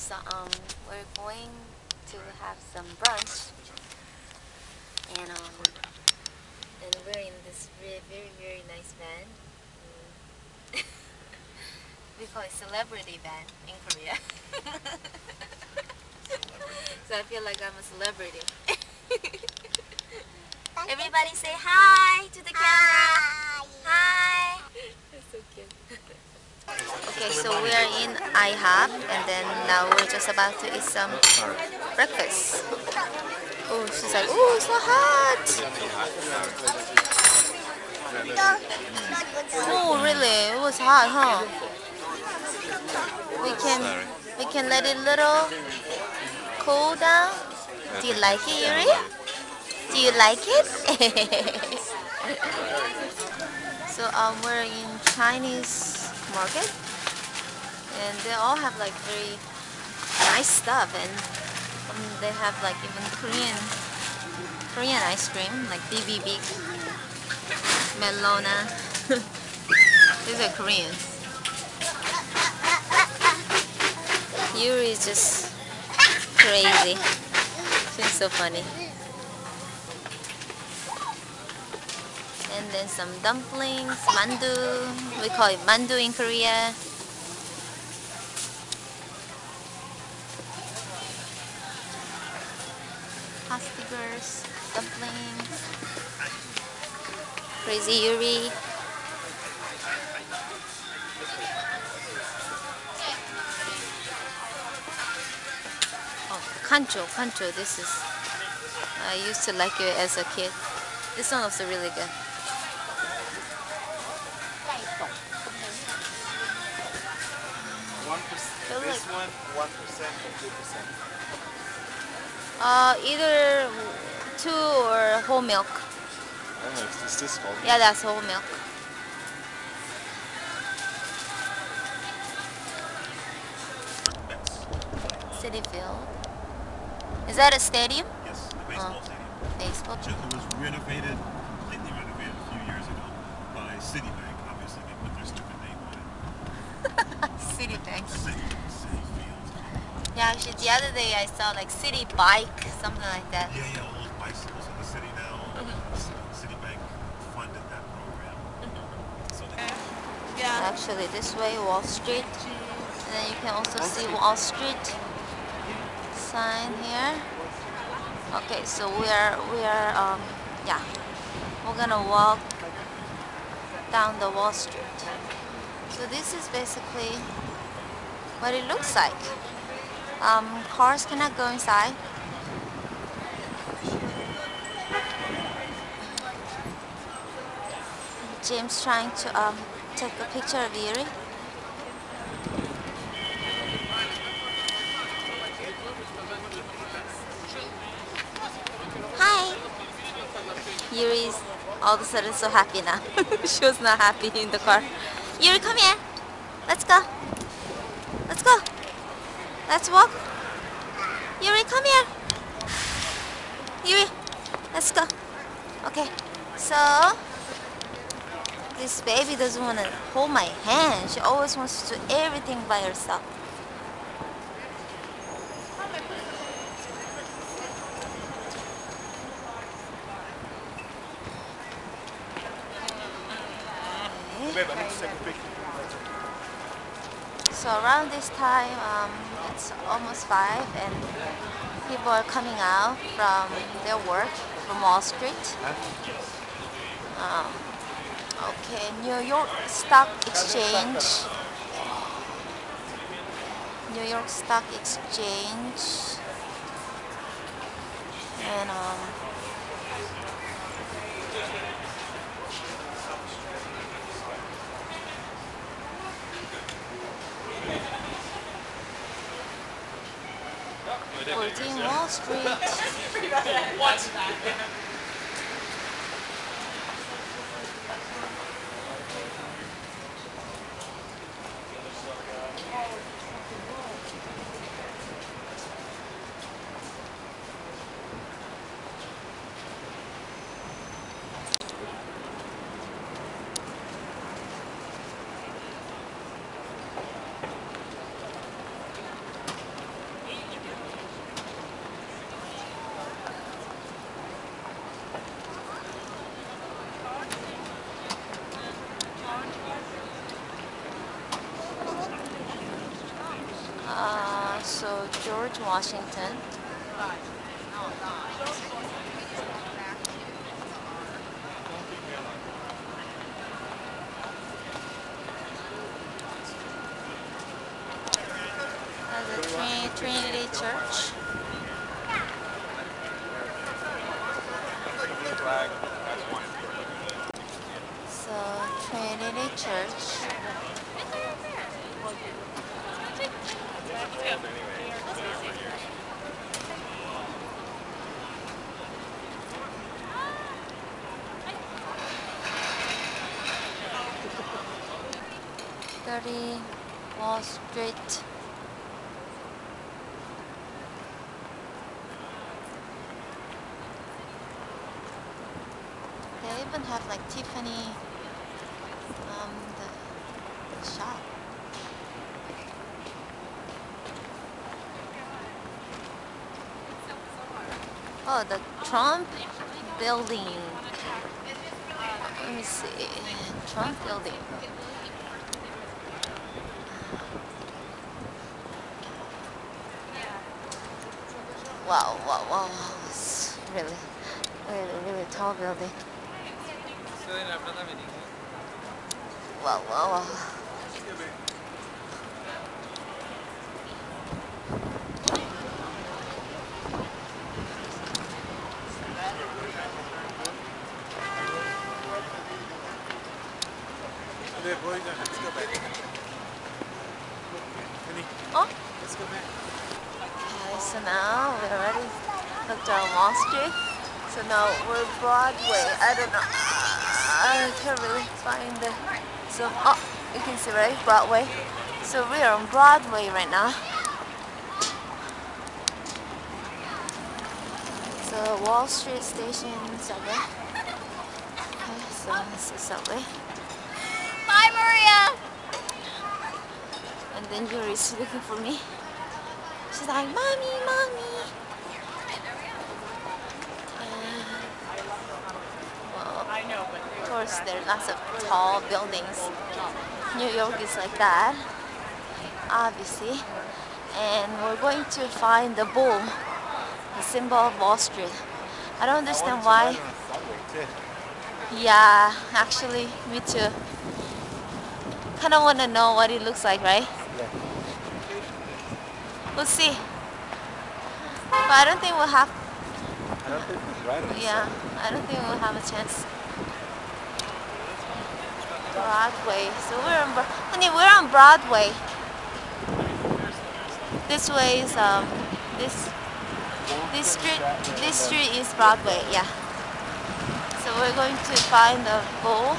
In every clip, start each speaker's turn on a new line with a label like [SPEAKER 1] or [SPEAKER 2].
[SPEAKER 1] So we're going to have some brunch, and we're in this very nice van. We call it celebrity van in Korea. So I feel like I'm a celebrity. Everybody say hi to the camera. Hi. That's so cute. Okay, so we are in IHOP, and then now we're just about to eat some breakfast. Oh, she's like, oh, it's so hot. Oh, really? It was hot, huh? We can let it little cool down. Do you like it, Yuri? Do you like it? So we're in Chinese market, and they all have like very nice stuff, and they have like even Korean ice cream, like BBB, Melona. These are Koreans. Yuri is just crazy. She's so funny. And then some dumplings, mandu. We call it mandu in Korea. Pastigers, dumplings. Crazy Yuri. Oh, kancho. This is. I used to like it as a kid. This one was really good.
[SPEAKER 2] This one, 1% or 2%?
[SPEAKER 1] Either 2 or whole milk.
[SPEAKER 2] I don't know, is this whole milk?
[SPEAKER 1] Yeah, that's whole milk. City Field. Is that a stadium?
[SPEAKER 3] Yes, the baseball stadium.
[SPEAKER 1] Baseball.
[SPEAKER 3] It was renovated, completely renovated a few years ago by Citibank. Obviously, they put their stupid name on it.
[SPEAKER 1] Citibank.
[SPEAKER 3] City Field.
[SPEAKER 1] Yeah, actually, the other day I saw like City Bike, something like that.
[SPEAKER 3] Yeah, all those bicycles in the city now. Citibank funded that program. So
[SPEAKER 1] Actually, this way, Wall Street. And then you can also see Wall Street sign here. Okay, so we're gonna walk down the Wall Street. So this is basically what it looks like. Cars cannot go inside. James trying to take a picture of Yuri. Hi! Yuri's all of a sudden so happy now. She was not happy in the car. Yuri, come here. Let's go. Let's go. Let's walk. Yuri, come here. Yuri, let's go. Okay, so this baby doesn't want to hold my hand. She always wants to do everything by herself. So around this time, it's almost 5, and people are coming out from their work from Wall Street. Okay, New York Stock Exchange. New York Stock Exchange. And 14 Wall Street. also George Washington. The Trinity Church. So Trinity Church. Wall Street. They even have like Tiffany, the shop. Oh, the Trump building. Let me see. Trump building. Wow, wow, wow, wow. It's really tall building. Wow, wow, wow.
[SPEAKER 2] Let's go back.
[SPEAKER 1] Oh?
[SPEAKER 2] Let's go back.
[SPEAKER 1] Okay, so now we already looked on Wall Street. So now we're Broadway. I don't know. I can't really find the zoom. Oh, you can see, right? Broadway. So we are on Broadway right now. So Wall Street Station subway. Okay, so this is subway. Bye, Maria! And then Yuri's looking for me. She's like, Mommy, Mommy! Well, of course, there are lots of tall buildings. New York is like that, obviously. And we're going to find the bull, the symbol of Wall Street. I don't understand why. Yeah, actually, me too. Kind of want to know what it looks like, right?
[SPEAKER 2] Yeah.
[SPEAKER 1] We'll see. But I don't think we'll have.
[SPEAKER 2] I don't think it's right on the
[SPEAKER 1] Yeah, I don't think we'll have a chance. Broadway. So honey, we're on Broadway. This way is this street is Broadway. Yeah. So we're going to find the bull.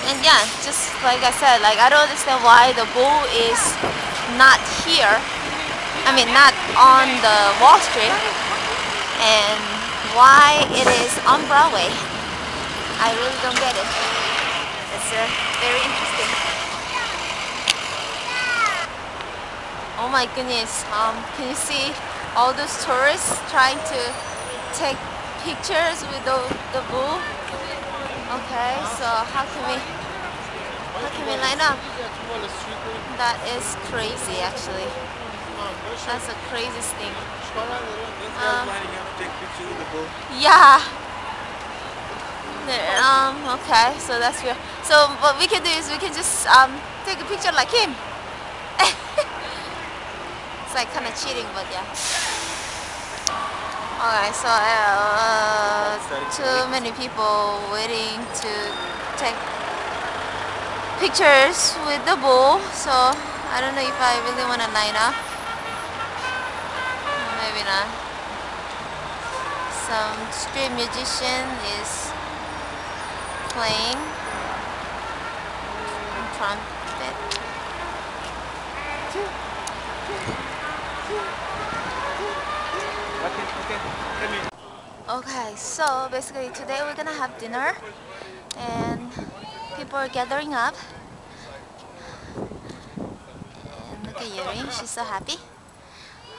[SPEAKER 1] And yeah, just like I said, like I don't understand why the bull is not here. I mean, not on the Wall Street, and why it is on Broadway. I really don't get it. It's very interesting. Oh my goodness! Can you see all those tourists trying to take pictures with the bull? Okay, so how can we line up? That is crazy, actually. That's the craziest thing. Yeah. Okay, so that's weird. So what we can do is we can just take a picture like him. It's like kind of cheating, but yeah. Alright, so too many people waiting to take pictures with the bull, so I don't know if I really want to line up. Maybe not. Some street musician is playing trumpet. Okay, so basically today we're gonna have dinner and people are gathering up. And look at Yuri, she's so happy.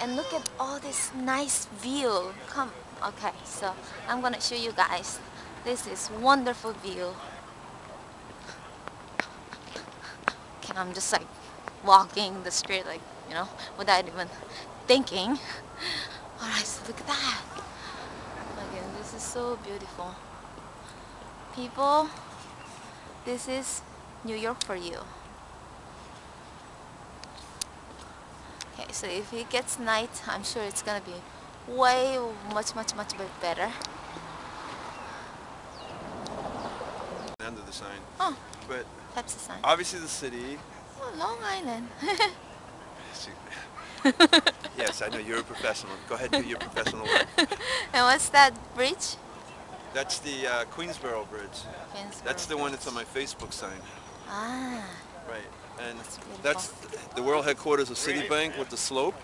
[SPEAKER 1] And look at all this nice view. Come, okay, so I'm gonna show you guys. This is wonderful view. Okay, I'm just like walking the street, like, without even thinking. Alright, so look at that. Again, this is so beautiful. People, this is New York for you. Okay, so if it gets night, I'm sure it's gonna be way much bit better.
[SPEAKER 4] Under the sign.
[SPEAKER 1] Oh,
[SPEAKER 4] But
[SPEAKER 1] Pepsi sign.
[SPEAKER 4] obviously the city.
[SPEAKER 1] Oh, Long Island.
[SPEAKER 4] Yes, I know you're a professional. Go ahead and do your professional work.
[SPEAKER 1] And what's that bridge?
[SPEAKER 4] That's the Queensboro Bridge. That's the one that's on my Facebook sign.
[SPEAKER 1] Ah,
[SPEAKER 4] Right. And
[SPEAKER 1] beautiful.
[SPEAKER 4] that's the world headquarters of Citibank with the slope.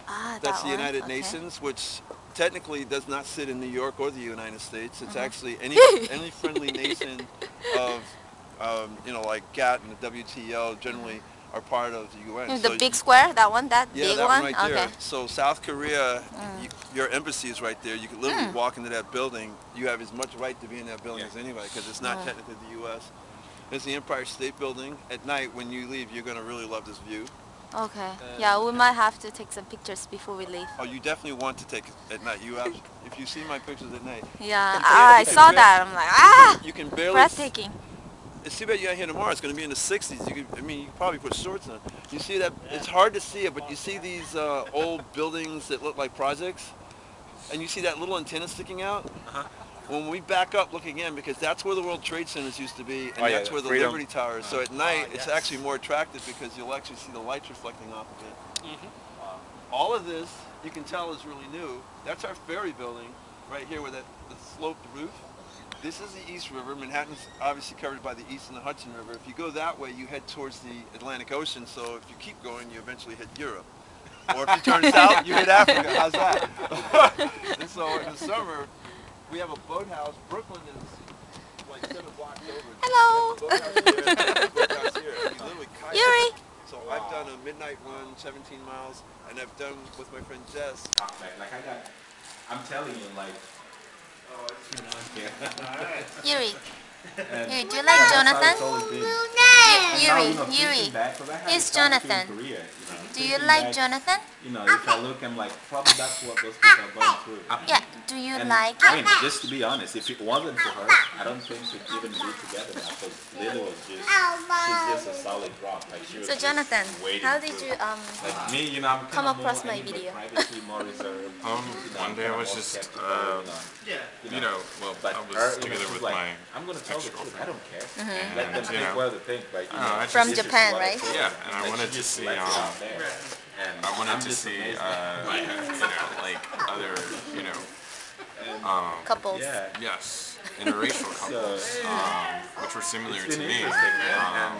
[SPEAKER 1] ah,
[SPEAKER 4] That's
[SPEAKER 1] that
[SPEAKER 4] the
[SPEAKER 1] one.
[SPEAKER 4] United
[SPEAKER 1] Okay.
[SPEAKER 4] Nations, which technically does not sit in New York or the United States. It's actually any friendly nation of, like GATT and the WTO generally are part of the UN.
[SPEAKER 1] The big square, that one, that
[SPEAKER 4] Yeah,
[SPEAKER 1] big
[SPEAKER 4] that
[SPEAKER 1] one?
[SPEAKER 4] one right there.
[SPEAKER 1] Okay.
[SPEAKER 4] So South Korea, your embassy is right there. You could literally walk into that building. You have as much right to be in that building as anybody because it's not technically the U.S. There's the Empire State Building. At night, when you leave, you're going to really love this view.
[SPEAKER 1] Okay. Yeah, we might have to take some pictures before we leave.
[SPEAKER 4] Oh, you definitely want to take it at night. If you see my pictures at night.
[SPEAKER 1] Yeah, I saw that. I'm like, ah!
[SPEAKER 4] You can barely.
[SPEAKER 1] Breathtaking.
[SPEAKER 4] It's too bad you're not here tomorrow. It's going to be in the 60s. You could probably put shorts on. You see that? It's hard to see it, but you see these old buildings that look like projects, and you see that little antenna sticking out. When we back up, look again, because that's where the World Trade Centers used to be, and that's where the
[SPEAKER 2] Freedom.
[SPEAKER 4] Liberty Tower is. So at night, it's actually more attractive because you'll actually see the lights reflecting off of it. All of this, you can tell, is really new. That's our ferry building right here with the sloped roof. This is the East River. Manhattan's obviously covered by the East and the Hudson River. If you go that way, you head towards the Atlantic Ocean. So if you keep going, you eventually hit Europe. Or if you turn south, you hit Africa. How's that? And so in the summer, we have a boathouse. Brooklyn is like 7 blocks over.
[SPEAKER 1] Hello.
[SPEAKER 4] We have a boathouse here, and a boathouse here. And we literally kayak.
[SPEAKER 1] Yuri.
[SPEAKER 4] So I've done a midnight run, 17 miles, and I've done with my friend Jess.
[SPEAKER 5] I'm telling you, like,
[SPEAKER 1] Yuri. Yuri, do you like Jonathan? Yuri. Here's Jonathan. Do you like Jonathan?
[SPEAKER 5] If I look, I'm like, probably that's what those people are going through.
[SPEAKER 1] Yeah. Do you like
[SPEAKER 5] I
[SPEAKER 1] him?
[SPEAKER 5] mean, just to be honest, if it wasn't for her, I don't think we'd even be together now. Because Lily was she's just a solid rock. Like she was
[SPEAKER 1] So Jonathan,
[SPEAKER 5] just waiting
[SPEAKER 1] how did
[SPEAKER 5] to-
[SPEAKER 1] you
[SPEAKER 5] Like me, I'm
[SPEAKER 1] come
[SPEAKER 5] kind of
[SPEAKER 1] across
[SPEAKER 5] more,
[SPEAKER 1] my
[SPEAKER 5] I need
[SPEAKER 1] video?
[SPEAKER 5] privacy, more reserved.
[SPEAKER 6] One day I was just, I was together with my
[SPEAKER 5] I'm gonna tell the truth. I don't care.
[SPEAKER 1] Mm-hmm.
[SPEAKER 5] Let them think what they think. Like,
[SPEAKER 6] I
[SPEAKER 1] From
[SPEAKER 5] this is
[SPEAKER 1] Japan,
[SPEAKER 5] what I
[SPEAKER 1] right?
[SPEAKER 5] told
[SPEAKER 6] Yeah,
[SPEAKER 5] her.
[SPEAKER 6] and I
[SPEAKER 5] Like,
[SPEAKER 6] wanted
[SPEAKER 5] she
[SPEAKER 6] to
[SPEAKER 5] just
[SPEAKER 6] see,
[SPEAKER 5] left it out there. And
[SPEAKER 6] I wanted
[SPEAKER 5] I'm
[SPEAKER 6] to
[SPEAKER 5] just
[SPEAKER 6] see,
[SPEAKER 5] amazed.
[SPEAKER 6] like other,
[SPEAKER 1] Couples.
[SPEAKER 5] Yeah.
[SPEAKER 6] yes, interracial couples, which were similar
[SPEAKER 5] It's
[SPEAKER 6] to
[SPEAKER 5] been
[SPEAKER 6] me,
[SPEAKER 5] interesting, man. And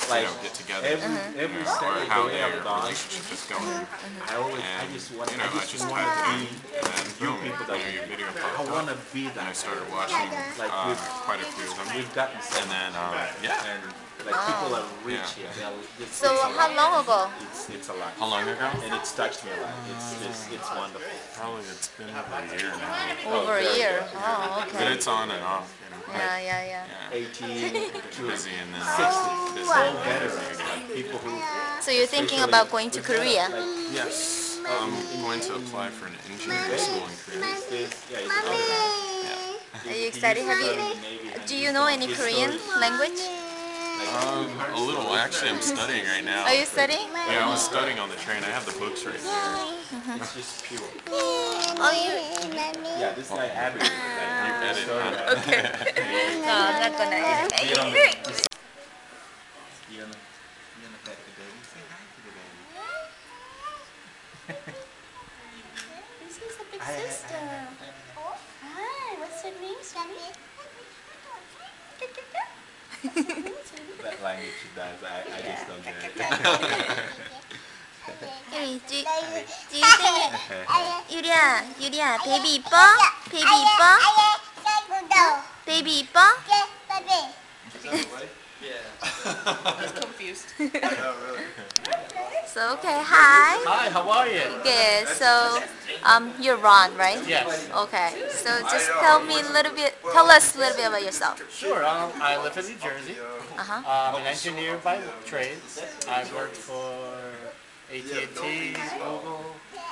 [SPEAKER 5] like
[SPEAKER 6] get together,
[SPEAKER 5] every
[SPEAKER 6] or
[SPEAKER 5] step of
[SPEAKER 6] how
[SPEAKER 5] the way
[SPEAKER 6] their
[SPEAKER 5] I've gone,
[SPEAKER 6] relationship is going.
[SPEAKER 5] I just want to
[SPEAKER 6] I just wanted to
[SPEAKER 5] be
[SPEAKER 6] and then boom,
[SPEAKER 5] people that
[SPEAKER 6] your video
[SPEAKER 5] I
[SPEAKER 6] popped
[SPEAKER 5] want
[SPEAKER 6] up,
[SPEAKER 5] to be
[SPEAKER 6] and I
[SPEAKER 5] that.
[SPEAKER 6] started watching
[SPEAKER 5] Like
[SPEAKER 6] quite a few of them,
[SPEAKER 5] we've gotten so
[SPEAKER 6] and then
[SPEAKER 5] and like people are rich here.
[SPEAKER 1] So how long ago?
[SPEAKER 5] It's a lot.
[SPEAKER 6] how long ago?
[SPEAKER 5] And it's touched me a lot. It's wonderful.
[SPEAKER 6] Probably it's been over a year now,
[SPEAKER 1] Over a year. Oh,
[SPEAKER 6] but
[SPEAKER 1] okay.
[SPEAKER 6] it's on and off.
[SPEAKER 1] Yeah.
[SPEAKER 5] 18 to
[SPEAKER 6] Busy and then
[SPEAKER 5] 60s.
[SPEAKER 6] busy.
[SPEAKER 5] All veterans, like people who
[SPEAKER 1] So you're thinking about going to Korea?
[SPEAKER 6] Yes, I'm going to apply for an engineering school in Korea.
[SPEAKER 1] Are you excited? Do you know any Korean language?
[SPEAKER 6] A little. Actually, I'm studying right now.
[SPEAKER 1] Are you studying?
[SPEAKER 6] Yeah, I was studying on the train. I have the books right here.
[SPEAKER 5] It's just pure.
[SPEAKER 1] Oh, you.
[SPEAKER 5] Yeah, this guy Abby.
[SPEAKER 6] You edit, huh?
[SPEAKER 1] Okay. No, I'm not gonna edit.
[SPEAKER 5] You're gonna pet the baby. Say hi to the baby.
[SPEAKER 1] This is a big sister. Hi, what's your name, sweetie?
[SPEAKER 5] That language she does, I just don't get it.
[SPEAKER 1] Yuri, do you think 유리야, 베이비 이뻐? 베이비 이뻐? 베이비 이뻐? So okay, hi.
[SPEAKER 7] Hi, how are you?
[SPEAKER 1] Good. So You're Ron, right?
[SPEAKER 7] Yes.
[SPEAKER 1] Okay. So just tell us a little bit about yourself.
[SPEAKER 7] Sure. I live in New Jersey.
[SPEAKER 1] Uh-huh.
[SPEAKER 7] I'm an engineer by trade. I've worked for AT&T, Google,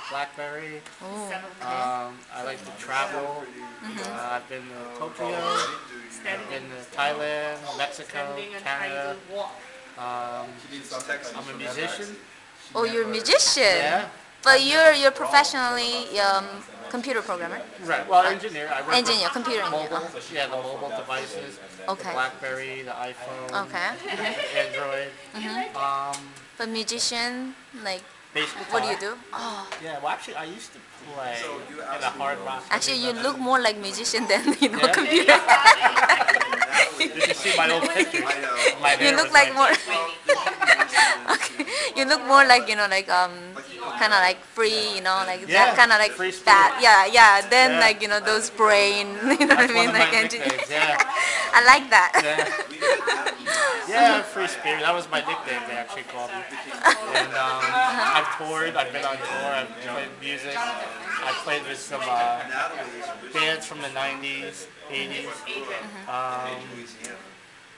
[SPEAKER 7] BlackBerry.
[SPEAKER 1] Oh, okay.
[SPEAKER 7] I like to travel. I've been to Tokyo. I've been to Thailand, Mexico, Canada. I'm a musician.
[SPEAKER 1] Oh, you're a musician.
[SPEAKER 7] Yeah.
[SPEAKER 1] But you're professionally computer programmer.
[SPEAKER 7] Right. Well, engineer. I work
[SPEAKER 1] Engineer,
[SPEAKER 7] with
[SPEAKER 1] computer engineer.
[SPEAKER 7] mobile. Yeah, the mobile devices.
[SPEAKER 1] Okay.
[SPEAKER 7] The BlackBerry, the iPhone.
[SPEAKER 1] Okay.
[SPEAKER 7] Android.
[SPEAKER 1] But musician, like,
[SPEAKER 7] Bass guitar.
[SPEAKER 1] what do you do? Oh,
[SPEAKER 7] Yeah. Well, actually, I used to play in a hard rock.
[SPEAKER 1] actually, you look more like musician than
[SPEAKER 7] Yeah.
[SPEAKER 1] computer.
[SPEAKER 7] You can see my old pictures. My
[SPEAKER 1] You
[SPEAKER 7] hair
[SPEAKER 1] look
[SPEAKER 7] was
[SPEAKER 1] like more. Okay. You look more like kind of like free, like
[SPEAKER 7] Yeah,
[SPEAKER 1] that kind of like
[SPEAKER 7] free spirit.
[SPEAKER 1] fat. Yeah. Then
[SPEAKER 7] Yeah.
[SPEAKER 1] those brain. You know what I
[SPEAKER 7] That's
[SPEAKER 1] mean?
[SPEAKER 7] one of
[SPEAKER 1] Like
[SPEAKER 7] my
[SPEAKER 1] engineer.
[SPEAKER 7] nicknames. Yeah.
[SPEAKER 1] I like that.
[SPEAKER 7] Yeah, free spirit. That was my nickname. They actually called me. And I've toured. I've been on tour. I've played music. I played with some bands from the 90s, 80s.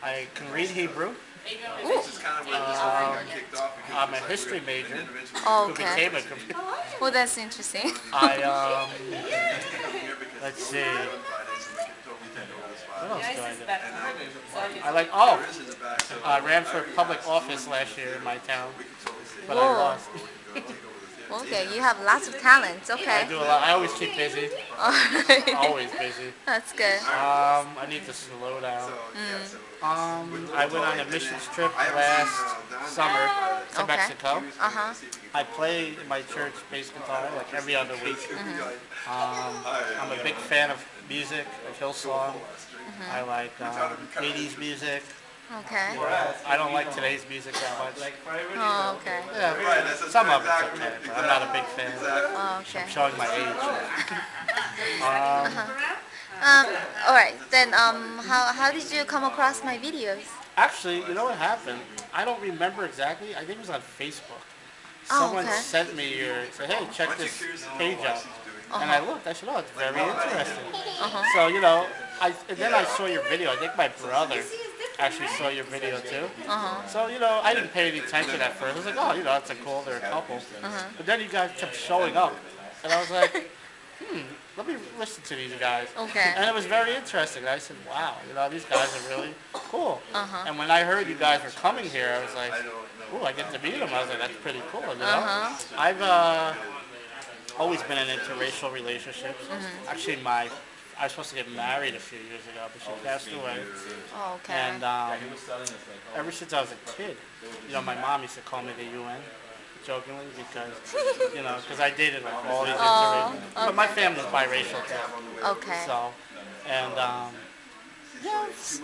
[SPEAKER 7] I can read Hebrew. I'm a history major who
[SPEAKER 1] Okay.
[SPEAKER 7] became a computer.
[SPEAKER 1] Well, that's interesting.
[SPEAKER 7] Let's see. What else do I do? I ran for public office last year in my town, but I
[SPEAKER 1] Whoa.
[SPEAKER 7] lost.
[SPEAKER 1] Okay, you have lots of talents.
[SPEAKER 7] I
[SPEAKER 1] Okay.
[SPEAKER 7] do a lot. I always keep busy.
[SPEAKER 1] Alright.
[SPEAKER 7] Always busy.
[SPEAKER 1] That's good.
[SPEAKER 7] I need to slow down. I went on a missions trip last summer to
[SPEAKER 1] Okay.
[SPEAKER 7] Mexico.
[SPEAKER 1] Uh-huh.
[SPEAKER 7] I play in my church bass guitar like every other week. I'm a big fan of music, like Hillsong. I like 80s music.
[SPEAKER 1] Okay.
[SPEAKER 7] I don't like today's music that much.
[SPEAKER 1] Oh, okay.
[SPEAKER 7] Yeah, some of it's okay, but I'm not a big fan.
[SPEAKER 1] Oh, okay.
[SPEAKER 7] I'm showing my age.
[SPEAKER 1] Alright, then how did you come across my videos?
[SPEAKER 7] Actually, you know what happened? I don't remember exactly. I think it was on Facebook.
[SPEAKER 1] Oh,
[SPEAKER 7] Someone
[SPEAKER 1] okay.
[SPEAKER 7] sent me said, hey, check this page out. And I looked. I said, oh, it's very interesting. So, and then I saw your video. I think my brother actually saw your video too. So, I didn't pay any attention at first. I was like, oh, that's a cool, they're a couple. But then you guys kept showing up. And I was like, let me listen to these guys.
[SPEAKER 1] Okay.
[SPEAKER 7] And it was very interesting. I said, wow, these guys are really cool. And when I heard you guys were coming here, I was like, oh, I get to meet them. I was like, that's pretty cool, I've always been in interracial relationships. Actually, I was supposed to get married a few years ago, but she passed away.
[SPEAKER 1] Oh, okay.
[SPEAKER 7] And ever since I was a kid, my mom used to call me the UN, jokingly, because I dated like all these interracial. But my family's biracial too.
[SPEAKER 1] Okay.
[SPEAKER 7] So, and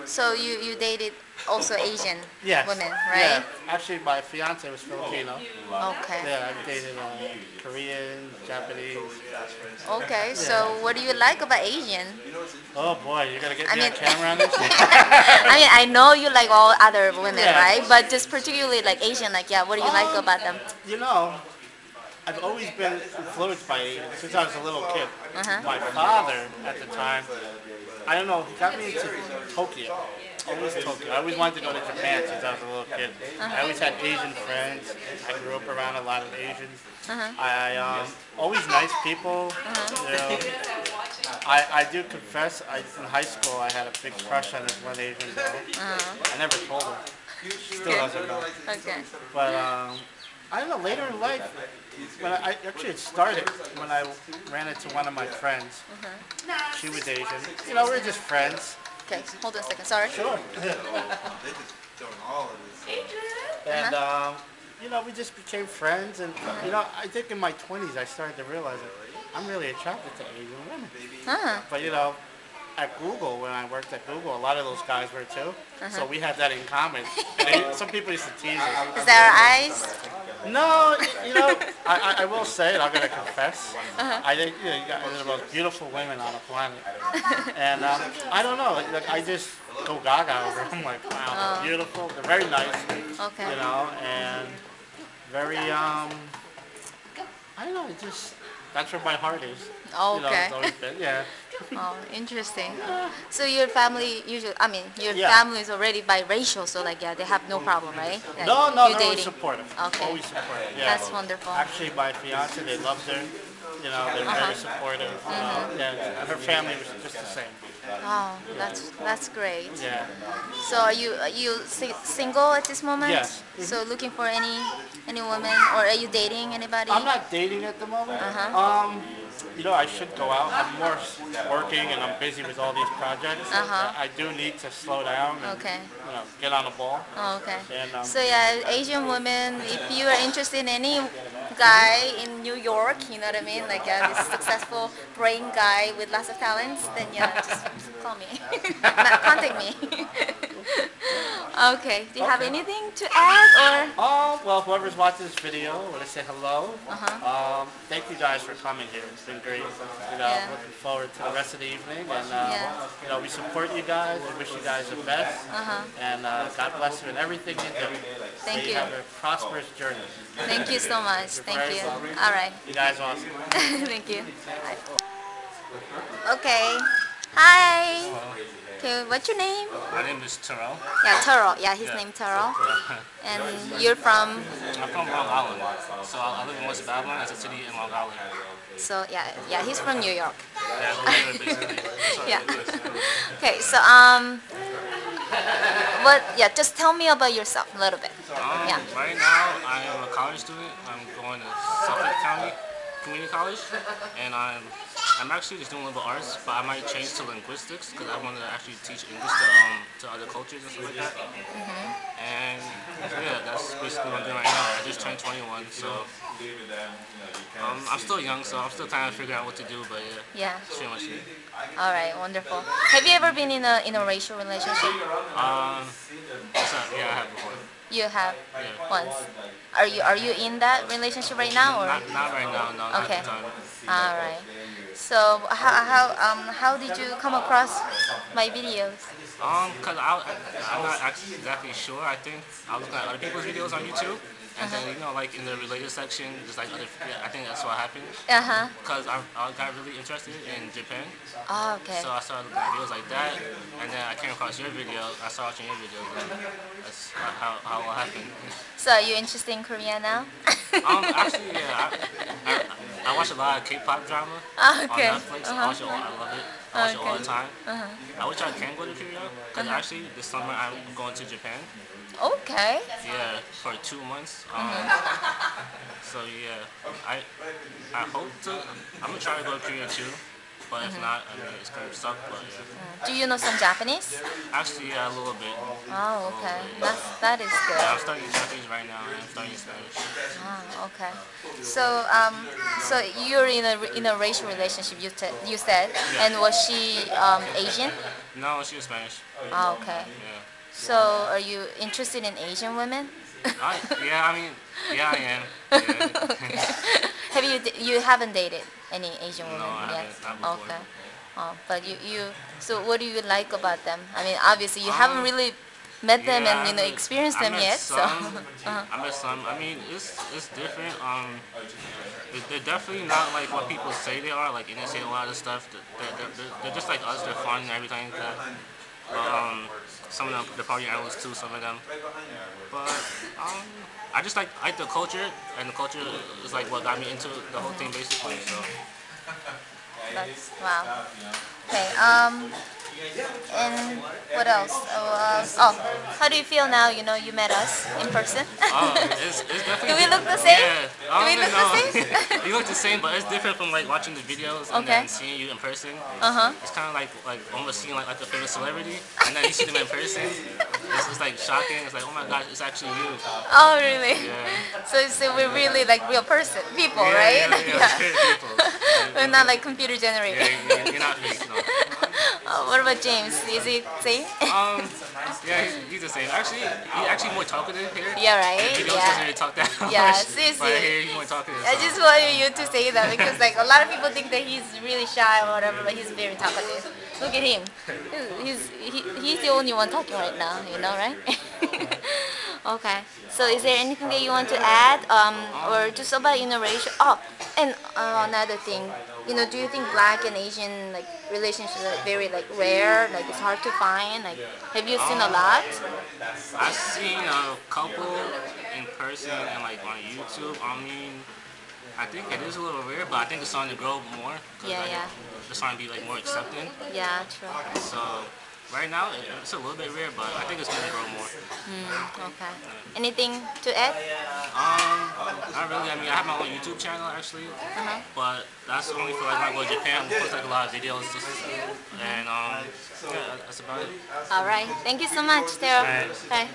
[SPEAKER 1] So you dated also Asian
[SPEAKER 7] yes,
[SPEAKER 1] women,
[SPEAKER 7] yeah.
[SPEAKER 1] right?
[SPEAKER 7] Actually, my fiance was Filipino.
[SPEAKER 1] Okay.
[SPEAKER 7] Yeah, I've dated Korean, Japanese.
[SPEAKER 1] Okay, so what do you like about Asian?
[SPEAKER 7] Oh boy, you're gonna get
[SPEAKER 1] I
[SPEAKER 7] me
[SPEAKER 1] mean-
[SPEAKER 7] on camera on this?
[SPEAKER 1] I mean, I know you like all other women,
[SPEAKER 7] Yeah.
[SPEAKER 1] right? But just particularly like Asian, what do you like about them?
[SPEAKER 7] I've always been influenced by Asian since I was a little kid. My father, at the time, I don't know, he got me into Tokyo. Always Tokyo. I always wanted to go to Japan since I was a little kid. I always had Asian friends. I grew up around a lot of Asians. Always nice people. I do confess, in high school I had a big crush on this one Asian girl. I never told her. Still doesn't know.
[SPEAKER 1] Okay.
[SPEAKER 7] But I don't know, later in life, it started when I ran into one of my friends. She was Asian. We were just friends.
[SPEAKER 1] Okay, hold on a second. Sorry.
[SPEAKER 7] Sure. And we just became friends, and I think in my 20s I started to realize that I'm really attracted to Asian women. But at Google, when I worked at Google, a lot of those guys were too. So we had that in common. Some people used to tease us.
[SPEAKER 1] Is that our eyes?
[SPEAKER 7] No, I will say it. I'm gonna confess. I think you got the most beautiful women on the planet, and I don't know. I just go gaga over them. I'm like, wow, they're beautiful. They're very nice.
[SPEAKER 1] Okay.
[SPEAKER 7] And very I don't know. that's where my heart is.
[SPEAKER 1] Oh,
[SPEAKER 7] You know,
[SPEAKER 1] okay.
[SPEAKER 7] it's always been, yeah.
[SPEAKER 1] Oh, interesting. So your family usually, I mean, your
[SPEAKER 7] Yeah.
[SPEAKER 1] family is already biracial, so like, yeah, they have no problem, right? Like,
[SPEAKER 7] No,
[SPEAKER 1] you
[SPEAKER 7] they're always
[SPEAKER 1] dating.
[SPEAKER 7] supportive.
[SPEAKER 1] Okay.
[SPEAKER 7] Always supportive. Yeah.
[SPEAKER 1] That's wonderful.
[SPEAKER 7] Actually, my fiance, they loved her. You know, they're very supportive. Yeah, and her family was just the same.
[SPEAKER 1] Oh, that's great.
[SPEAKER 7] Yeah.
[SPEAKER 1] So are you single at this moment?
[SPEAKER 7] Yes.
[SPEAKER 1] So looking for any woman, or are you dating anybody?
[SPEAKER 7] I'm not dating at the moment. You know, I should go out. I'm more working and I'm busy with all these projects. I do need to slow down and
[SPEAKER 1] Okay.
[SPEAKER 7] you know, get on the ball.
[SPEAKER 1] Oh, okay.
[SPEAKER 7] And
[SPEAKER 1] So yeah, Asian women, if you are interested in any guy in New York, you know what I mean? Like this successful brain guy with lots of talents, then yeah, just call me. Contact me. Okay. Do you have anything to add or?
[SPEAKER 7] well, whoever's watching this video, I want to say hello. Thank you guys for coming here. It's been great. You know,
[SPEAKER 1] Yeah.
[SPEAKER 7] looking forward to the rest of the evening. And,
[SPEAKER 1] Yeah.
[SPEAKER 7] you know, we support you guys. We wish you guys the best. And God bless you in everything you do.
[SPEAKER 1] Thank
[SPEAKER 7] May
[SPEAKER 1] you.
[SPEAKER 7] have a prosperous journey.
[SPEAKER 1] Thank you so much. Thank
[SPEAKER 7] very
[SPEAKER 1] you.
[SPEAKER 7] welcome.
[SPEAKER 1] All right.
[SPEAKER 7] You guys are awesome.
[SPEAKER 1] Thank you. Okay. Hi. Okay, what's your name?
[SPEAKER 8] My name is Terrell.
[SPEAKER 1] Yeah, Taro. Yeah, his
[SPEAKER 8] Yeah.
[SPEAKER 1] name Taro. And you're from?
[SPEAKER 8] I'm from Long Island. So I live in West Babylon. It's a city in Long Island.
[SPEAKER 1] So yeah, he's from New York.
[SPEAKER 8] Yeah, we're here basically. Sorry.
[SPEAKER 1] Yeah. Okay, so just tell me about yourself a little bit. Yeah.
[SPEAKER 8] Right now, I am a college student. I'm going to Suffolk County Community College, and I'm actually just doing liberal arts, but I might change to linguistics because I want to actually teach English to other cultures and stuff like that. And yeah, that's basically what I'm doing right now. I just turned 21, so I'm still young, so I'm still kind of figuring out what to do. But yeah,
[SPEAKER 1] Yeah.
[SPEAKER 8] it's pretty much it.
[SPEAKER 1] All right. Wonderful. Have you ever been in a racial relationship?
[SPEAKER 8] Yeah, I have before.
[SPEAKER 1] You have
[SPEAKER 8] Yeah.
[SPEAKER 1] once. Are you in that relationship right now or?
[SPEAKER 8] Not right now, no, not
[SPEAKER 1] Okay.
[SPEAKER 8] at the time.
[SPEAKER 1] All right. So how did you come across my videos?
[SPEAKER 8] Cause I'm not actually exactly sure. I think I was looking at other people's videos on YouTube, and then you know, like in the related section, just like other. Yeah, I think that's what happened. Cause I got really interested in Japan,
[SPEAKER 1] Oh, okay.
[SPEAKER 8] so I started looking at videos like that, and then I came across your video. I started watching your videos, and that's how it happened.
[SPEAKER 1] So are you interested in Korea now?
[SPEAKER 8] Actually, yeah, I watch a lot of K-pop drama
[SPEAKER 1] Okay.
[SPEAKER 8] on Netflix. I watch it all. I love it. I watch it all the time. I wish I can go to Korea because actually this summer I'm going to Japan.
[SPEAKER 1] Okay.
[SPEAKER 8] Yeah, for 2 months. So yeah, I hope to. I'm gonna try to go to Korea too, but if not, I mean it's gonna suck. But yeah,
[SPEAKER 1] Do you know some Japanese?
[SPEAKER 8] actually yeah, a little bit.
[SPEAKER 1] Oh, okay. That is good.
[SPEAKER 8] Yeah, I'm studying Japanese right now and I'm studying Spanish.
[SPEAKER 1] Ah, okay. So so you're in a racial relationship. You said, and was she Asian?
[SPEAKER 8] No, she was Spanish.
[SPEAKER 1] Ah, okay.
[SPEAKER 8] Yeah.
[SPEAKER 1] So are you interested in Asian women?
[SPEAKER 8] Yeah, I mean, yeah, I am. Yeah.
[SPEAKER 1] Have you haven't dated any Asian women
[SPEAKER 8] I
[SPEAKER 1] yet?
[SPEAKER 8] haven't, not before.
[SPEAKER 1] Okay. Oh, but you so what do you like about them? I mean, obviously you haven't really met them
[SPEAKER 8] Yeah,
[SPEAKER 1] and experienced them
[SPEAKER 8] met
[SPEAKER 1] yet.
[SPEAKER 8] Some,
[SPEAKER 1] So
[SPEAKER 8] I met some. I mean, it's different. They're definitely not like what people say they are. Like, and they say a lot of stuff. They're just like us. They're fun and everything like that. Some of them, they're probably animals too. Some of them. But I just like the culture, and the culture is like what got me into the whole thing basically. So.
[SPEAKER 1] that's wow. Okay. And what else? How do you feel now? You know, you met us in person.
[SPEAKER 8] It's definitely.
[SPEAKER 1] Do we look the same?
[SPEAKER 8] Yeah.
[SPEAKER 1] Do we look the same?
[SPEAKER 8] You look the same, but it's different from like watching the videos and
[SPEAKER 1] Okay.
[SPEAKER 8] then seeing you in person.
[SPEAKER 1] Uh-huh.
[SPEAKER 8] It's kind of like almost seeing like a famous celebrity, and then you see them in person. It's just like shocking. It's like, oh my gosh, it's actually you.
[SPEAKER 1] Oh, really?
[SPEAKER 8] Yeah.
[SPEAKER 1] So we're really like real people,
[SPEAKER 8] Yeah,
[SPEAKER 1] right?
[SPEAKER 8] yeah, people.
[SPEAKER 1] We're not like computer generated.
[SPEAKER 8] Yeah, you're not fake, no.
[SPEAKER 1] What about James? Is he same?
[SPEAKER 8] Yeah, he's the same. Actually, he's actually more talkative here.
[SPEAKER 1] Yeah, right?
[SPEAKER 8] Videos doesn't really talk that much.
[SPEAKER 1] Yeah, seriously.
[SPEAKER 8] But here he's more talkative.
[SPEAKER 1] I
[SPEAKER 8] so.
[SPEAKER 1] just wanted you to say that because like a lot of people think that he's really shy or whatever, but he's very talkative. Look at him. He's the only one talking right now, you know, right? Okay. So is there anything that you want to add, or just about interracial? Oh, and another thing, do you think Black and Asian like relationships are very like rare? Like it's hard to find. Like, have you seen a lot?
[SPEAKER 8] I've seen a couple in person and like on YouTube. I mean, I think it is a little rare, but I think it's starting to grow more.
[SPEAKER 1] Yeah, yeah,
[SPEAKER 8] It's starting to be like more accepting.
[SPEAKER 1] yeah. True.
[SPEAKER 8] So right now it's a little bit rare, but I think it's gonna grow more.
[SPEAKER 1] Okay. Anything to add?
[SPEAKER 8] Not really. I mean, I have my own YouTube channel actually, but that's only for like when I go to Japan. I post like a lot of videos, and yeah, that's about it.
[SPEAKER 1] All right. Thank you so much, Daryl. Bye.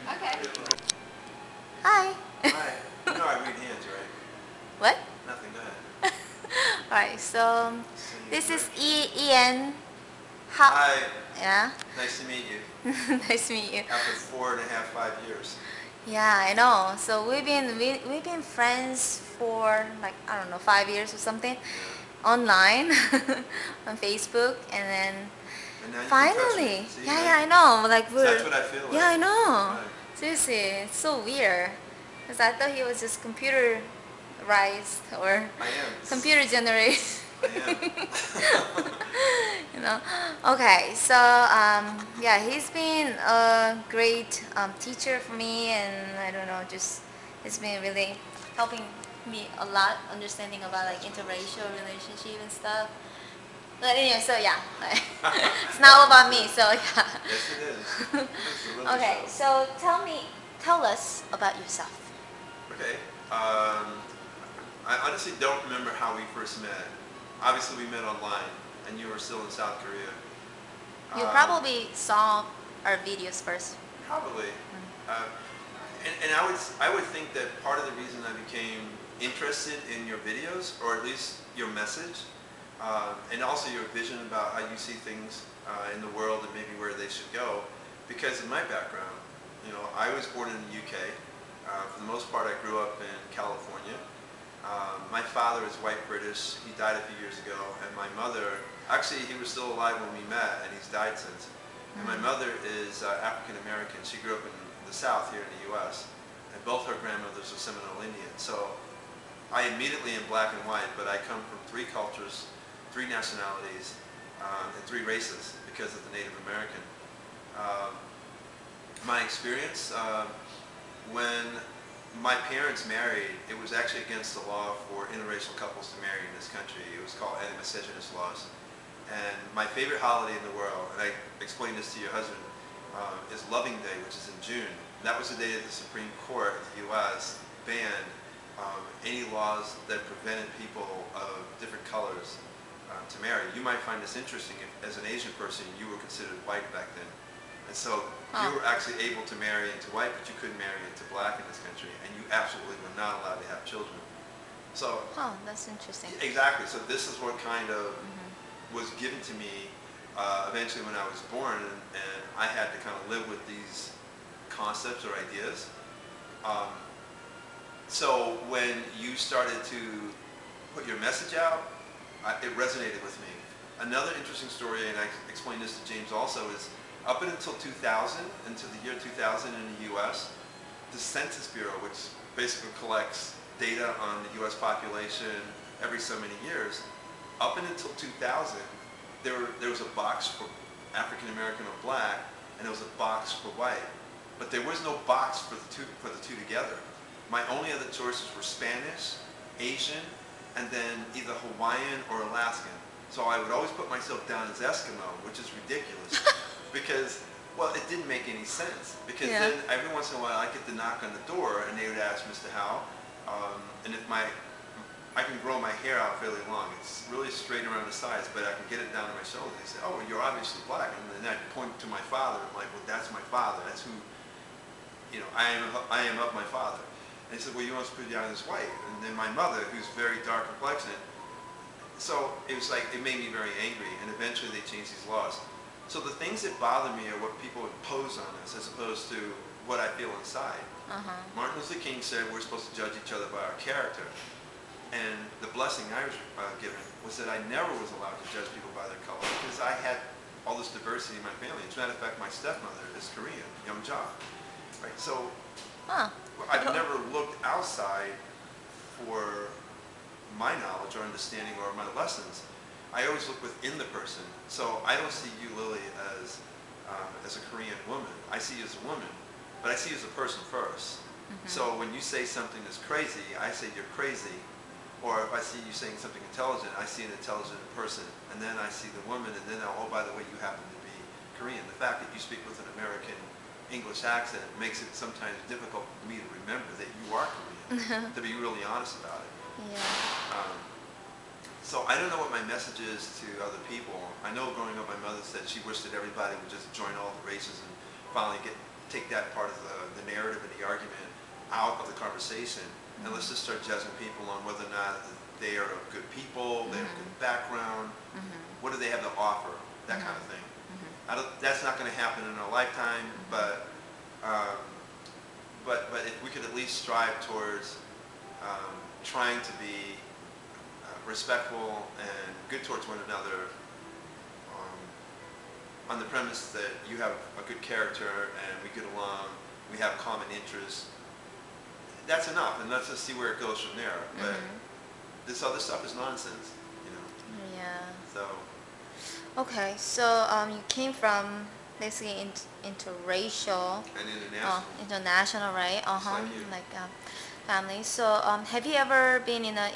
[SPEAKER 1] Hi.
[SPEAKER 4] Hi. You know I read hands, right?
[SPEAKER 1] What?
[SPEAKER 4] Nothing, go ahead.
[SPEAKER 1] Alright, so this is Ian. How?
[SPEAKER 4] Hi.
[SPEAKER 1] Yeah.
[SPEAKER 4] Nice to meet you.
[SPEAKER 1] Nice to meet you.
[SPEAKER 4] After 4.5, 5 years.
[SPEAKER 1] Yeah, I know. So we've been friends for like I don't know 5 years or something, online, on Facebook, and then
[SPEAKER 4] And now you can touch
[SPEAKER 1] finally,
[SPEAKER 4] me. See,
[SPEAKER 1] yeah, I know. Like
[SPEAKER 4] So
[SPEAKER 1] we're.
[SPEAKER 4] that's what I feel like.
[SPEAKER 1] Yeah, I know.
[SPEAKER 4] Right.
[SPEAKER 1] Seriously, it's so weird. Because I thought he was just computerized or
[SPEAKER 4] I am.
[SPEAKER 1] computer generated.
[SPEAKER 4] I am.
[SPEAKER 1] Okay, so yeah, he's been a great teacher for me, and I don't know, just it's been really helping me a lot understanding about like interracial relationship and stuff. But anyway, so yeah, it's not all about me. So yeah.
[SPEAKER 4] Yes, it is. It's a little
[SPEAKER 1] Okay,
[SPEAKER 4] show.
[SPEAKER 1] so tell us about yourself.
[SPEAKER 4] Okay. I honestly don't remember how we first met. Obviously, we met online, and you were still in South Korea.
[SPEAKER 1] You probably saw our videos first.
[SPEAKER 4] Probably. And I would think that part of the reason I became interested in your videos, or at least your message, and also your vision about how you see things in the world and maybe where they should go, because of my background. I was born in the UK. For the most part, I grew up in California. My father is white British. He died a few years ago, and my mother, actually he was still alive when we met, and he's died since. And my mother is African American. She grew up in the South here in the U.S., and both her grandmothers are Seminole Indian. So I immediately am black and white, but I come from 3 cultures, 3 nationalities, and 3 races because of the Native American. My experience, when my parents married, it was actually against the law for interracial couples to marry in this country. It was called anti-miscegenous laws. And my favorite holiday in the world, and I explained this to your husband, is Loving Day, which is in June. That was the day that the Supreme Court of the U.S. banned any laws that prevented people of different colors to marry. You might find this interesting if, as an Asian person, you were considered white back then. And so you were actually able to marry into white, but you couldn't marry into black in this country, and you absolutely were not allowed to have children. So,
[SPEAKER 1] That's interesting.
[SPEAKER 4] exactly. So this is what kind of was given to me eventually when I was born, and I had to kind of live with these concepts or ideas. So when you started to put your message out, it resonated with me. Another interesting story, and I explained this to James also, is up until 2000, until the year 2000 in the U.S., the Census Bureau, which basically collects data on the U.S. population every so many years, up until 2000, there was a box for African American or black, and there was a box for white. But there was no box for the two together. My only other choices were Spanish, Asian, and then either Hawaiian or Alaskan. So I would always put myself down as Eskimo, which is ridiculous. Because, well, it didn't make any sense. Because then every once in a while I get to knock on the door and they would ask Mr. Howe, and if I can grow my hair out fairly long. It's really straight around the sides, but I can get it down to my shoulders. They say, oh, well, you're obviously black. And then I point to my father. I'm like, well, that's my father. That's who, I am of my father. And he said, well, you want to put down as white. And then my mother, who's very dark complexion. So it was like, it made me very angry. And eventually they changed these laws. So the things that bother me are what people impose on us as opposed to what I feel inside. Martin Luther King said we're supposed to judge each other by our character. And the blessing I was given was that I never was allowed to judge people by their color because I had all this diversity in my family. As a matter of fact, my stepmother is Korean, Young Ja. Right? So
[SPEAKER 1] Huh.
[SPEAKER 4] I've never looked outside for my knowledge or understanding or my lessons. I always look within the person. So I don't see you, Lily, as a Korean woman. I see you as a woman, but I see you as a person first. So when you say something that's crazy, I say you're crazy. Or if I see you saying something intelligent, I see an intelligent person. And then I see the woman, and then, oh, by the way, you happen to be Korean. The fact that you speak with an American English accent makes it sometimes difficult for me to remember that you are Korean, to be really honest about it.
[SPEAKER 1] Yeah.
[SPEAKER 4] So I don't know what my message is to other people. I know growing up my mother said she wished that everybody would just join all the races and finally take that part of the narrative and the argument out of the conversation. And let's just start judging people on whether or not they are good people, they have a good background, what do they have to offer, that kind of thing. That's not going to happen in our lifetime, but if we could at least strive towards trying to be respectful and good towards one another on the premise that you have a good character and we get along, we have common interests, that's enough, and let's just see where it goes from there. But this other stuff is nonsense, you know.
[SPEAKER 1] Yeah.
[SPEAKER 4] So.
[SPEAKER 1] Okay, so you came from basically interracial
[SPEAKER 4] And international.
[SPEAKER 1] International, right?
[SPEAKER 4] Just like you.
[SPEAKER 1] Like family. So have you ever been in a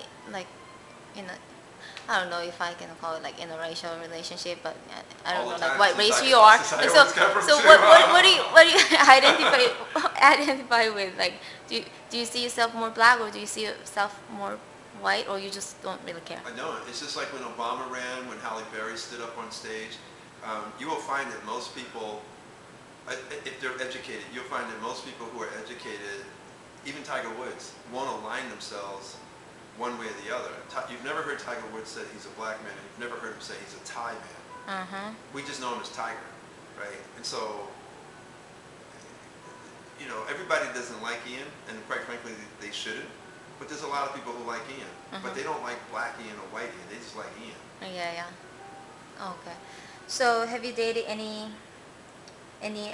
[SPEAKER 1] I don't know if I can call it like interracial relationship, but I don't
[SPEAKER 4] All
[SPEAKER 1] know
[SPEAKER 4] the
[SPEAKER 1] like
[SPEAKER 4] time
[SPEAKER 1] what
[SPEAKER 4] since
[SPEAKER 1] race
[SPEAKER 4] I
[SPEAKER 1] you are.
[SPEAKER 4] crossed this, I
[SPEAKER 1] So
[SPEAKER 4] always come from two.
[SPEAKER 1] what do you identify with? Like do you see yourself more black, or do you see yourself more white, or you just don't really care?
[SPEAKER 4] I know. It's just like when Obama ran, when Halle Berry stood up on stage. You will find that most people, if they're educated, you'll find that most people who are educated, even Tiger Woods, won't align themselves one way or the other. You've never heard Tiger Woods say he's a black man, and you've never heard him say he's a Thai man. We just know him as Tiger, right? And so, you know, everybody doesn't like Ian, and quite frankly, they shouldn't. But there's a lot of people who like Ian, but they don't like black Ian or white Ian. They just like Ian.
[SPEAKER 1] Yeah. Okay. So have you dated any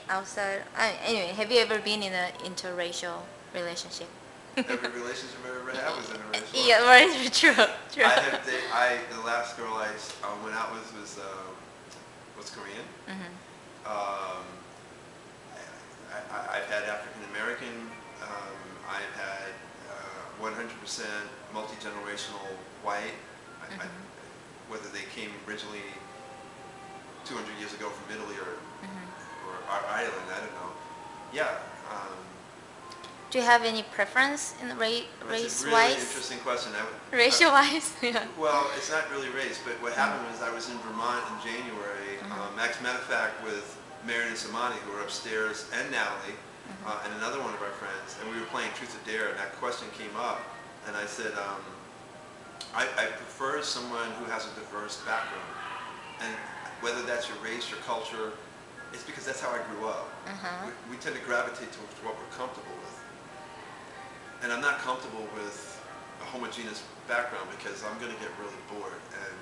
[SPEAKER 1] outside? Anyway, have you ever been in an interracial relationship?
[SPEAKER 4] Every relationship I ever had was interracial.
[SPEAKER 1] Yeah, right. True.
[SPEAKER 4] The last girl I went out with was Korean. I've had African American. I've had 100% multi-generational white. Whether they came originally 200 years ago from Italy or Ireland, I don't know. Yeah.
[SPEAKER 1] Do you have any preference in race-wise?
[SPEAKER 4] It's a really interesting question.
[SPEAKER 1] Racial-wise? Yeah.
[SPEAKER 4] Well, it's not really race, but what happened was I was in Vermont in January. As a matter of fact, with Marion and Samani, who were upstairs, and Natalie, and another one of our friends, and we were playing Truth or Dare, and that question came up, and I said, I prefer someone who has a diverse background, and whether that's your race, your culture, it's because that's how I grew up. We tend to gravitate towards what we're comfortable with. And I'm not comfortable with a homogeneous background because I'm going to get really bored, and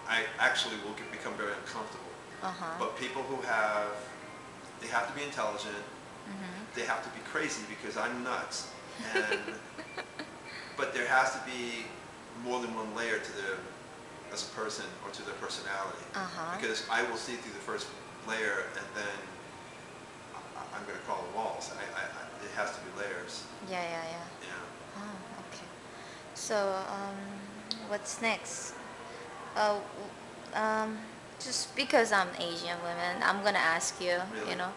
[SPEAKER 4] I actually will become very uncomfortable. But people who they have to be intelligent, they have to be crazy because I'm nuts, but there has to be more than one layer to them as a person or to their personality. Because I will see through the first layer, and then I'm going to call the walls. It has to be layers.
[SPEAKER 1] Yeah. Oh, okay. So, what's next? Just because I'm Asian woman, I'm gonna ask you.
[SPEAKER 4] Really?
[SPEAKER 1] You know,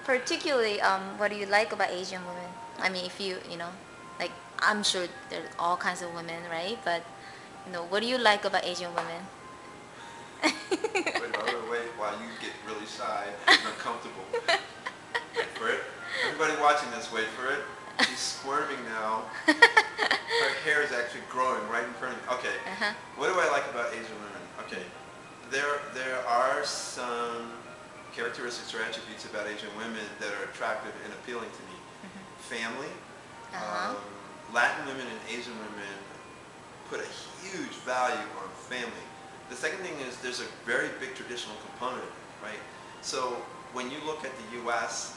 [SPEAKER 1] particularly, what do you like about Asian women? I mean, if you know, like, I'm sure there's all kinds of women, right? But you know, what do you like about Asian women?
[SPEAKER 4] Wait, while you get really shy and uncomfortable. Wait for it. Everybody watching this, wait for it. She's squirming now. Her hair is actually growing right in front of me. Okay. What do I like about Asian women? Okay. There are some characteristics or attributes about Asian women that are attractive and appealing to me. Family. Latin women and Asian women put a huge value on family. The second thing is there's a very big traditional component, right? So when you look at the U.S.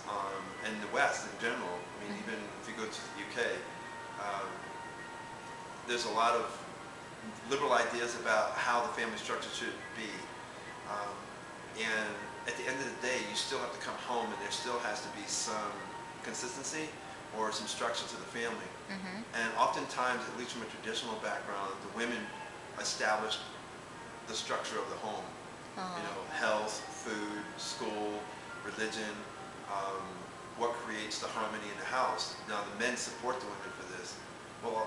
[SPEAKER 4] And the West in general, I mean, even if you go to the UK, there's a lot of liberal ideas about how the family structure should be. And at the end of the day, you still have to come home and there still has to be some consistency or some structure to the family. And oftentimes, at least from a traditional background, the women established the structure of the home. You know, health, food, school, religion, what creates the harmony in the house. Now the men support the women for this. Well,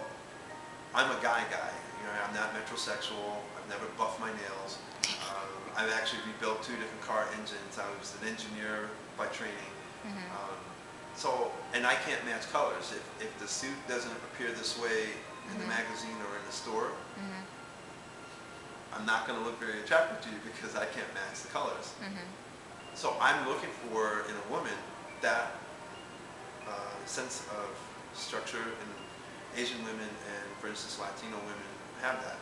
[SPEAKER 4] I'm a guy. You know, I'm not metrosexual. I've never buffed my nails. I've actually rebuilt 2 different car engines. I was an engineer by training. So, and I can't match colors. If the suit doesn't appear this way in the magazine or in the store, I'm not going to look very attractive to you because I can't match the colors. So I'm looking for, in a woman, that sense of structure, and Asian women and, for instance, Latino women have that.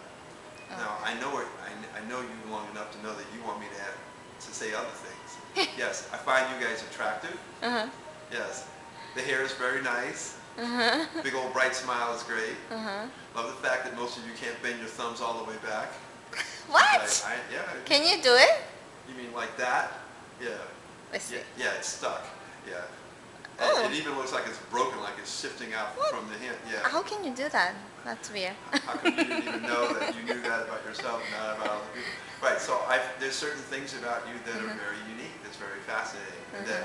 [SPEAKER 4] Now, I know you long enough to know that you want me to say other things. Yes, I find you guys attractive. Yes, the hair is very nice. Big old bright smile is great. Love the fact that most of you can't bend your thumbs all the way back.
[SPEAKER 1] What?
[SPEAKER 4] Yeah.
[SPEAKER 1] Can you do it?
[SPEAKER 4] You mean like that? Yeah.
[SPEAKER 1] Let's see.
[SPEAKER 4] Yeah, it's stuck. Yeah.
[SPEAKER 1] Oh.
[SPEAKER 4] It even looks like it's broken, like it's shifting out from the hand. Yeah.
[SPEAKER 1] How can you do that? That's weird.
[SPEAKER 4] How come you didn't even know that you knew that about yourself and not about other people? Right. So there's certain things about you that are very unique. That's very fascinating. And that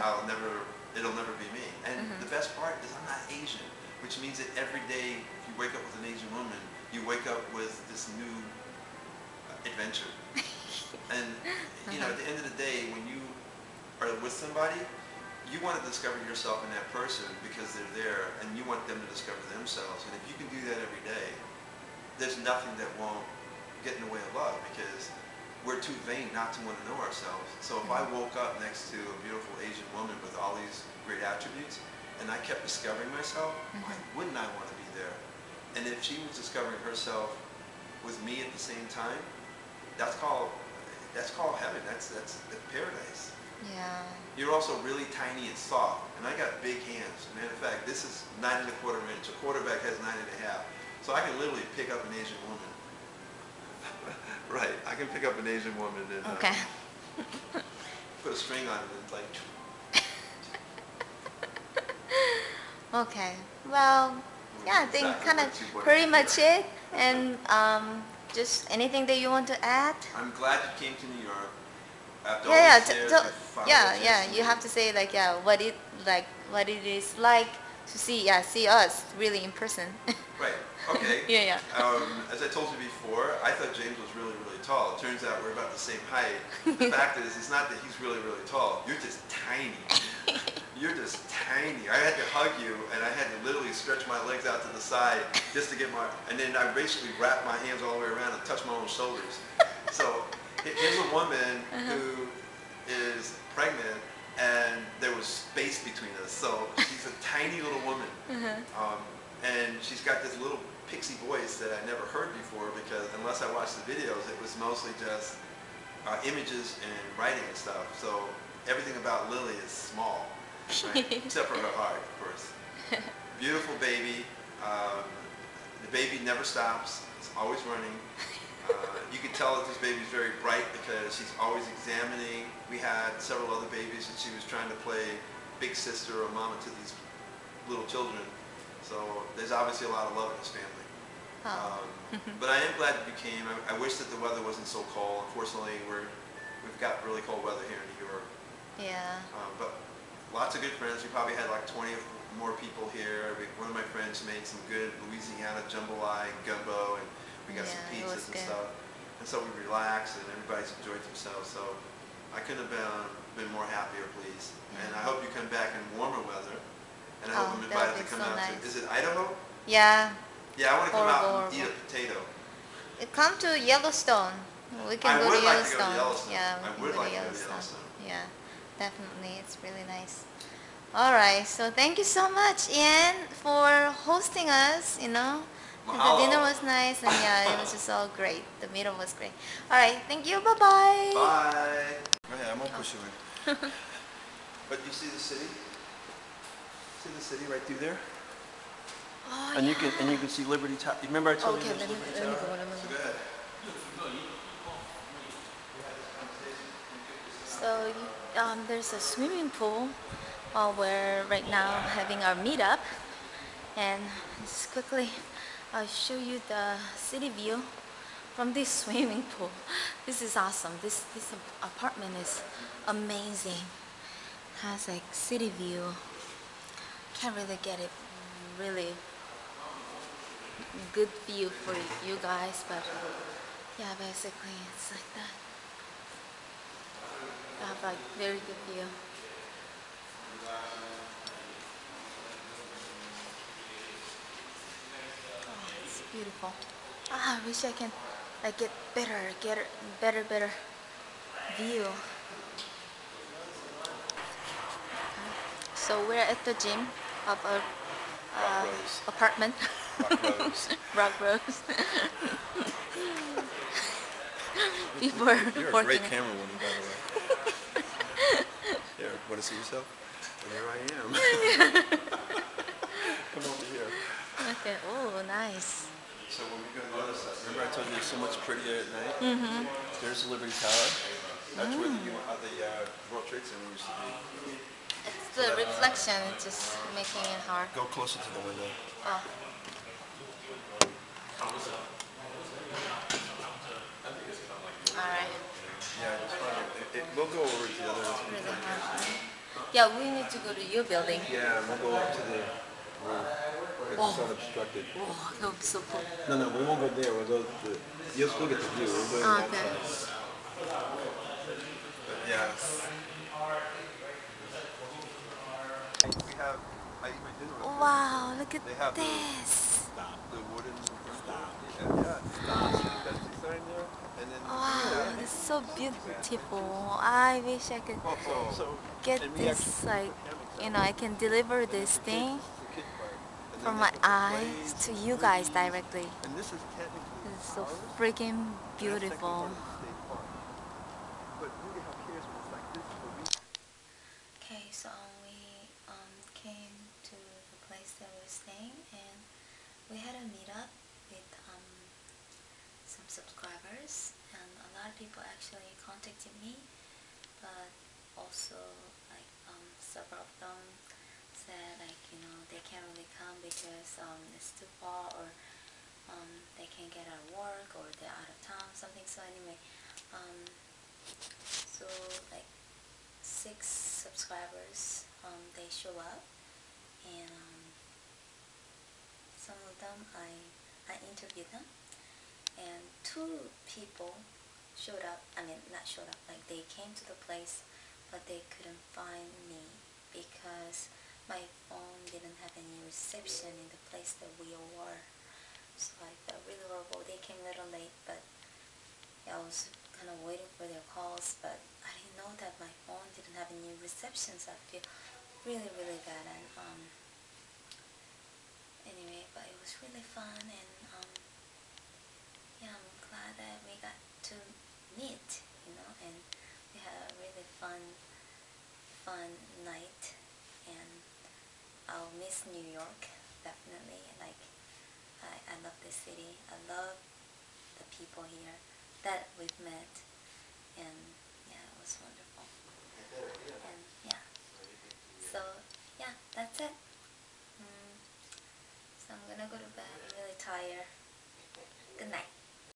[SPEAKER 4] it'll never be me. And the best part is I'm not Asian, which means that every day if you wake up with an Asian woman, you wake up with this new adventure. And you know, at the end of the day, when you are with somebody, you want to discover yourself in that person because they're there, and you want them to discover themselves. And if you can do that every day, there's nothing that won't get in the way of love, because we're too vain not to want to know ourselves. So if I woke up next to a beautiful Asian woman with all these great attributes, and I kept discovering myself, why wouldn't I want to be there? And if she was discovering herself with me at the same time, that's called heaven. That's paradise.
[SPEAKER 1] Yeah.
[SPEAKER 4] You're also really tiny and soft, and I got big hands. Matter of fact, this is 9 1/4 inch. A quarterback has 9 1/2. So I can literally pick up an Asian woman. Right, I can pick up an Asian woman and put a string on it and it's like.
[SPEAKER 1] Okay. Well, yeah, I think kind of pretty much it. And just anything that you want to add?
[SPEAKER 4] I'm glad you came to New York. After
[SPEAKER 1] you have to say like what it is like to see us really in person.
[SPEAKER 4] Right. Okay.
[SPEAKER 1] Yeah.
[SPEAKER 4] As I told you before, I thought James was really, really tall. It turns out we're about the same height. The fact is, it's not that he's really, really tall. You're just tiny. You're just tiny. I had to hug you, and I had to literally stretch my legs out to the side just to get and then I basically wrapped my hands all the way around and touched my own shoulders. So here's a woman who is pregnant, and there was space between us. So she's a tiny little woman, and she's got this little pixie voice that I never heard before, because unless I watched the videos, it was mostly just images and writing and stuff. So everything about Lily is small, right? Except for her heart, of course. Beautiful baby. The baby never stops. It's always running. You can tell that this baby's very bright because she's always examining. We had several other babies and she was trying to play big sister or mama to these little children. So there's obviously a lot of love in this family. But I am glad that you came. I wish that the weather wasn't so cold. Unfortunately, we've got really cold weather here in New York.
[SPEAKER 1] Yeah.
[SPEAKER 4] But lots of good friends. We probably had like 20 or more people here. One of my friends made some good Louisiana jambalaya and gumbo, and we got some pizzas and stuff. And so we relaxed, and everybody's enjoyed themselves. So I couldn't have been more happy or pleased. And I hope you come back in warmer weather. And I hope I'm invited to come out to. Is it Idaho?
[SPEAKER 1] Yeah.
[SPEAKER 4] Yeah, I want to come out and eat a potato.
[SPEAKER 1] Come to Yellowstone. We can go to Yellowstone. Yeah,
[SPEAKER 4] I would like to go to Yellowstone.
[SPEAKER 1] Yeah, definitely. It's really nice. All right. So thank you so much, Ian, for hosting us. The dinner was nice, and it was just all great. The meal was great. All right. Thank you. Bye-bye.
[SPEAKER 4] Bye. Go ahead. I'm going to push you in. But you see the city? See the city right through there?
[SPEAKER 1] Oh,
[SPEAKER 4] And
[SPEAKER 1] yeah.
[SPEAKER 4] you can see Liberty Tower. Remember I told
[SPEAKER 1] Okay,
[SPEAKER 4] you there's Liberty Tower?
[SPEAKER 1] go.
[SPEAKER 4] So go ahead.
[SPEAKER 1] So there's a swimming pool we're right now having our meetup, and just quickly I'll show you the city view from this swimming pool. This is awesome. This apartment is amazing. Has like city view. Can't really get it really good view for you guys, but yeah, basically it's like that. I have like very good view. Oh, it's beautiful. I wish I can like get better view. So we're at the gym of our apartment. Rock Rose. People are
[SPEAKER 4] You're a
[SPEAKER 1] working.
[SPEAKER 4] great camerawoman, by the way. Here, want to see yourself? And here I am. Come over here.
[SPEAKER 1] Okay. Oh, nice.
[SPEAKER 4] So when we go to the other side, remember I told you it's so much prettier at night? Mm-hmm. There's the Liberty Tower. That's where the World Trade Center used to be.
[SPEAKER 1] It's the reflection. It's just making it hard.
[SPEAKER 4] Go closer to the window.
[SPEAKER 1] Oh. Alright.
[SPEAKER 4] Yeah, just find it. We'll go over to the other.
[SPEAKER 1] Really hard. Yeah, we need to go to your building.
[SPEAKER 4] Yeah, we'll go up to the roof. It's unobstructed.
[SPEAKER 1] Oh, that would be so cool.
[SPEAKER 4] No, we won't go there. We'll go to the. You'll still get the view. We'll go to
[SPEAKER 1] Okay.
[SPEAKER 4] that side. But yeah. We have. I eat my dinner.
[SPEAKER 1] Wow, look at
[SPEAKER 4] They have
[SPEAKER 1] this.
[SPEAKER 4] The wooden. Yeah. Pepsi sign there. And then.
[SPEAKER 1] Wow, it's so beautiful. I wish I could get this, like, you know, I can deliver this thing from my eyes to you guys directly.
[SPEAKER 4] And this is technically.
[SPEAKER 1] It's so freaking beautiful. Okay, so we came to the place that we're staying, and we had a meetup with some subscribers, and a lot of people actually contacted me, but also like several of them said like, you know, they can't really come because it's too far, or they can't get out of work, or they're out of town, something. So anyway, so like 6 subscribers, they show up, and some of them I interviewed them, and 2 people showed up. I mean, not showed up, like they came to the place, but they couldn't find me because my phone didn't have any reception in the place that we all were. So I felt really horrible. They came a little late, but yeah, I was kind of waiting for their calls, but I didn't know that my phone didn't have any reception, so I feel really, really bad. And anyway, but it was really fun, and yeah, I'm glad that we got to meet, you know, and we had a really fun night, and I'll miss New York, definitely. Like, I love this city. I love the people here that we've met, and yeah, it was wonderful. And yeah, so yeah, that's it. So I'm gonna go to bed. I'm really tired. Good night.